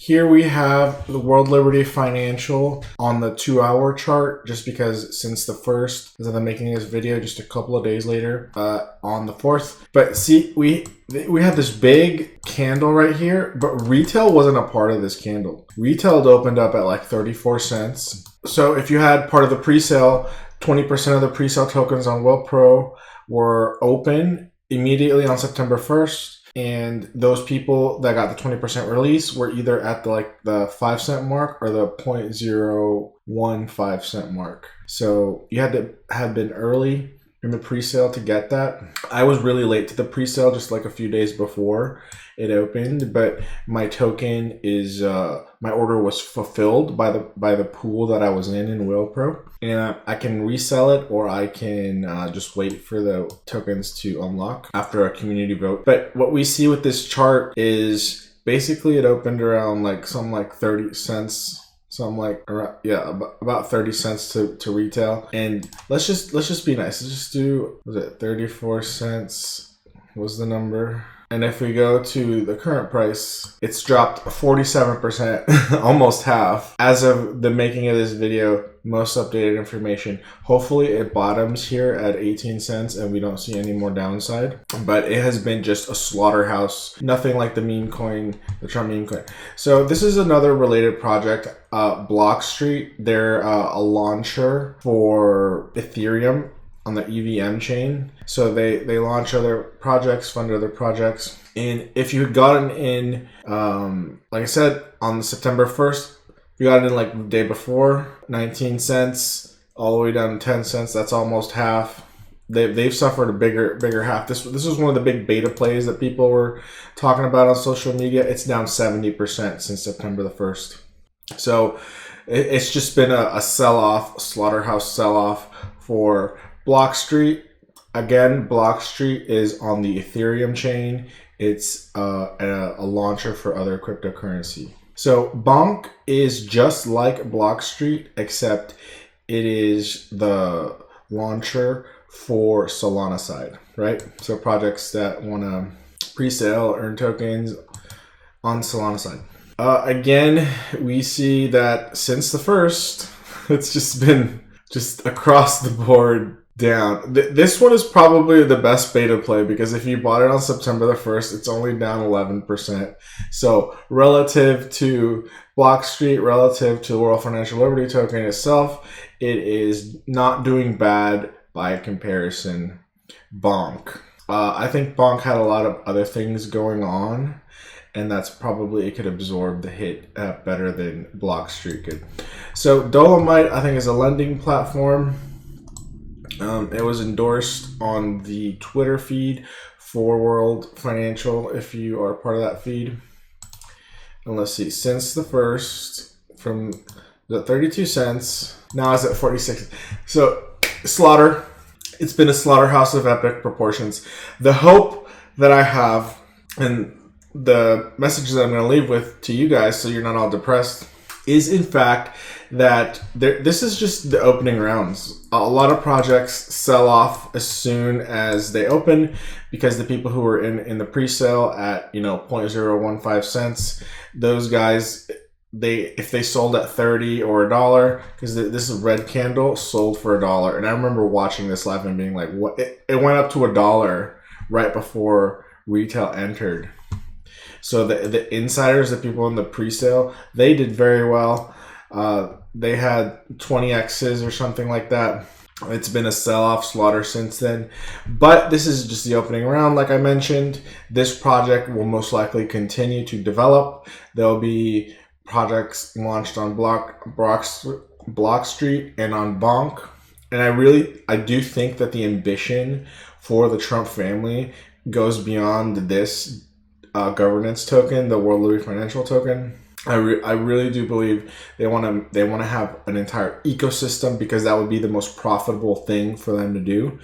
Here we have the World Liberty Financial on the 2-hour chart, just because since the 1st, as I'm making this video, just a couple of days later, on the 4th. But see, we have this big candle right here, but retail wasn't a part of this candle. Retail opened up at like 34 cents. So if you had part of the pre-sale, 20% of the pre-sale tokens on WellPro were open immediately on September 1st. And those people that got the 20% release were either at the 5 cent mark or the 0.015 cent mark. So you had to have been early in the pre-sale to get that. I was really late to the pre-sale, just like a few days before it opened, but my token is my order was fulfilled by the pool that I was in WellPro, and I can resell it, or I can just wait for the tokens to unlock after a community vote. But what we see with this chart is basically it opened around like 30 cents. So I'm like, about 30 cents to retail. And let's just be nice. Let's just do, was it 34 cents was the number? And if we go to the current price, it's dropped 47%, almost half. As of the making of this video, most updated information. Hopefully it bottoms here at 18 cents and we don't see any more downside. But it has been just a slaughterhouse. Nothing like the meme coin, the Trump meme coin. So this is another related project, Blockstreet. They're a launcher for Ethereum on the EVM chain. So they launch other projects, fund other projects. And if you had gotten in, like I said, on September 1st, you got in like the day before, 19 cents, all the way down to 10 cents. That's almost half. They've suffered a bigger half. This was one of the big beta plays that people were talking about on social media. It's down 70% since September the 1st. So it's just been a sell-off, slaughterhouse sell-off for Blockstreet. Again, Blockstreet is on the Ethereum chain. It's a launcher for other cryptocurrency. So BONK is just like Blockstreet, except it is the launcher for Solana side, right? So projects that want to pre-sale, earn tokens on Solana side. Again, we see that since the 1st, it's just been just across the board down. This one is probably the best beta play because if you bought it on September the 1st, it's only down 11%. So relative to Blockstreet, relative to the World Financial Liberty token itself, it is not doing bad by comparison. BONK. I think BONK had a lot of other things going on, and that's probably, it could absorb the hit better than Blockstreet could. So Dolomite, I think, is a lending platform. It was endorsed on the Twitter feed for World Financial, if you are part of that feed. And let's see, since the 1st, from the 32 cents, now it's at 46. So slaughter, it's been a slaughterhouse of epic proportions. The hope that I have, and the message that I'm going to leave with to you guys so you're not all depressed, is in fact that this is just the opening rounds. A lot of projects sell off as soon as they open because the people who were in the pre-sale at 0.015 cents, those guys, if they sold at 30 or $1, because this is red candle sold for $1, and I remember watching this live and being like, what? It went up to $1 right before retail entered. So the insiders, the people in the pre-sale, they did very well. They had 20x's or something like that. It's been a sell-off slaughter since then. But this is just the opening round, like I mentioned. This project will most likely continue to develop. There'll be projects launched on Blockstreet and on BONK. And I do think that the ambition for the Trump family goes beyond this governance token, the World Liberty Financial token. I really do believe they want to have an entire ecosystem, because that would be the most profitable thing for them to do,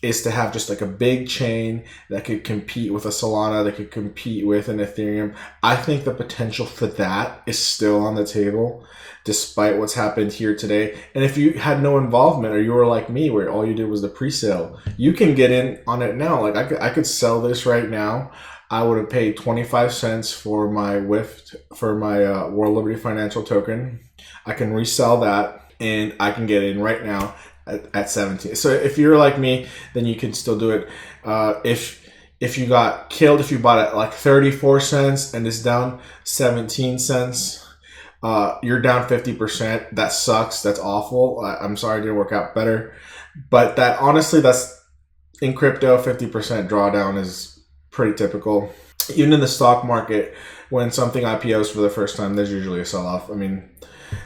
is to have just like a big chain that could compete with a Solana, that could compete with an Ethereum. I think the potential for that is still on the table, despite what's happened here today. And if you had no involvement, or you were like me, where all you did was the pre-sale, you can get in on it now. Like I could sell this right now I would have paid 25 cents for my World Liberty Financial token. I can resell that and I can get in right now at 17. So if you're like me, then you can still do it. If you got killed, if you bought it at like 34 cents and it's down 17 cents, you're down 50%. That sucks. That's awful. I'm sorry it didn't work out better. But that honestly, that's in crypto, 50% drawdown is pretty typical. Even in the stock market, when something IPOs for the first time, there's usually a sell-off. I mean,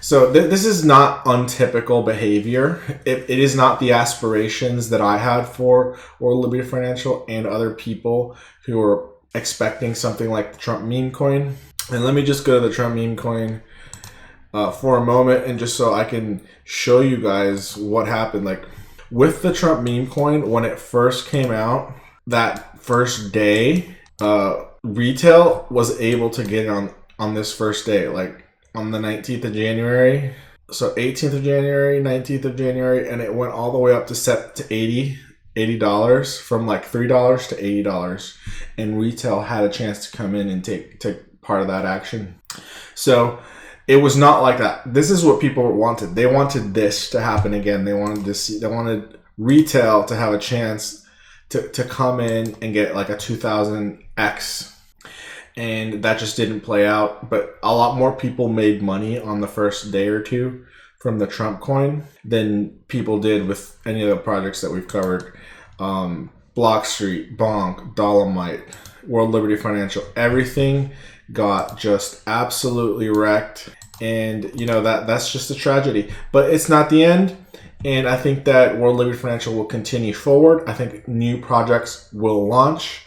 so this is not untypical behavior. It is not the aspirations that I had for World Liberty Financial and other people who are expecting something like the Trump meme coin. And let me just go to the Trump meme coin for a moment, and just so I can show you guys what happened. Like with the Trump meme coin, when it first came out, that first day, retail was able to get it on this first day, like on the 19th of January. So 18th of January, 19th of January, and it went all the way up to $80 from like $3 to $80, and retail had a chance to come in and take part of that action. So it was not like that. This is what people wanted. They wanted this to happen again. They wanted retail to have a chance to come in and get like a 2000x. And that just didn't play out. But a lot more people made money on the first day or two from the Trump coin than people did with any of the projects that we've covered. Blockstreet, BONK, Dolomite, World Liberty Financial, everything got just absolutely wrecked. And you know, that's just a tragedy. But it's not the end. And I think that World Liberty Financial will continue forward. I think new projects will launch,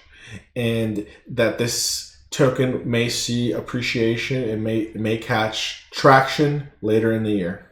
and that this token may see appreciation and may catch traction later in the year.